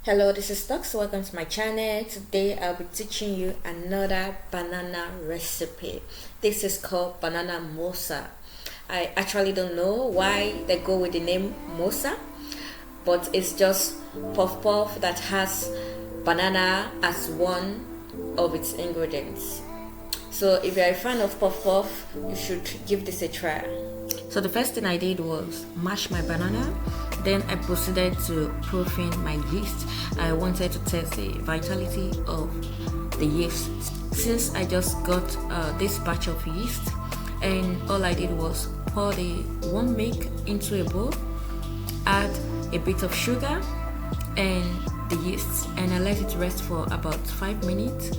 Hello, this is Stux. Welcome to my channel. Today I'll be teaching you another banana recipe. This is called banana mosa. I actually don't know why they go with the name mosa, but it's just puff puff that has banana as one of its ingredients. So if you're a fan of puff puff, you should give this a try. So the first thing I did was mash my banana. Then I proceeded to proofing my yeast. I wanted to test the vitality of the yeast. Since I just got this batch of yeast, and all I did was pour the warm milk into a bowl, add a bit of sugar and the yeast, and I let it rest for about 5 minutes.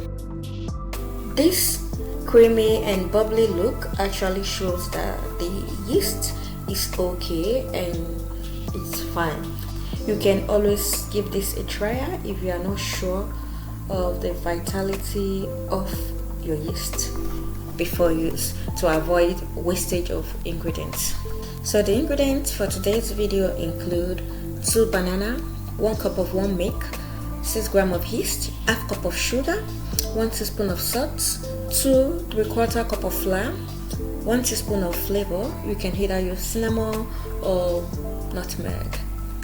This creamy and bubbly look actually shows that the yeast is okay and it's fine. You can always give this a try if you are not sure of the vitality of your yeast before use, to avoid wastage of ingredients. So the ingredients for today's video include 2 banana, 1 cup of warm milk, 6 grams of yeast, half cup of sugar, 1 teaspoon of salt, 2 3/4 cup of flour, 1 teaspoon of flavor. You can either use cinnamon or nutmeg,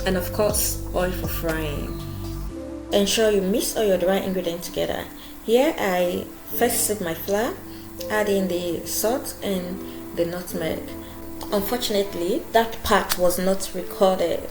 and of course oil for frying. Ensure you mix all your dry ingredients together. Here I first sieve my flour, add in the salt and the nutmeg. Unfortunately, that part was not recorded.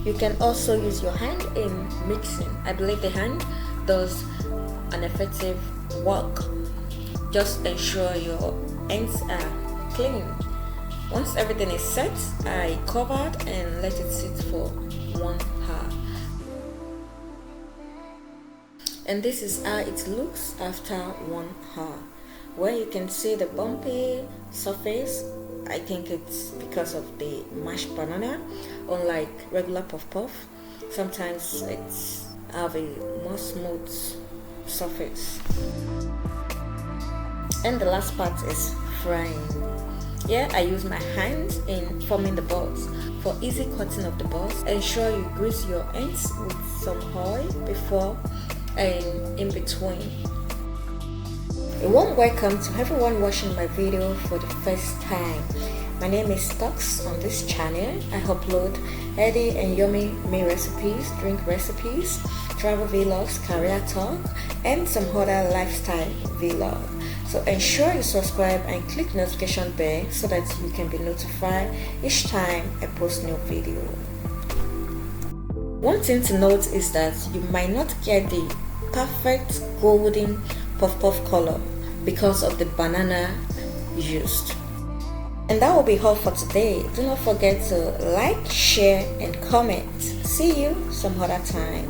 You can also use your hand in mixing. I believe the hand does an effective work. Just ensure your ends are clean. Once everything is set, I covered and let it sit for 1 hour. And this is how it looks after 1 hour. Where you can see the bumpy surface, I think it's because of the mashed banana. Unlike regular puff puff, sometimes it's have a more smooth surface. And the last part is frying. Here I use my hands in forming the balls. For easy cutting of the balls, ensure you grease your ends with some oil before and in between. A warm welcome to everyone watching my video for the first time. My name is Stux. On this channel, I upload healthy and yummy meal recipes, drink recipes, travel vlogs, career talk, and some other lifestyle vlog. So ensure you subscribe and click notification bell so that you can be notified each time I post new video. One thing to note is that you might not get the perfect golden puff puff color because of the banana used. And that will be all for today. Do not forget to like, share and comment. See you some other time.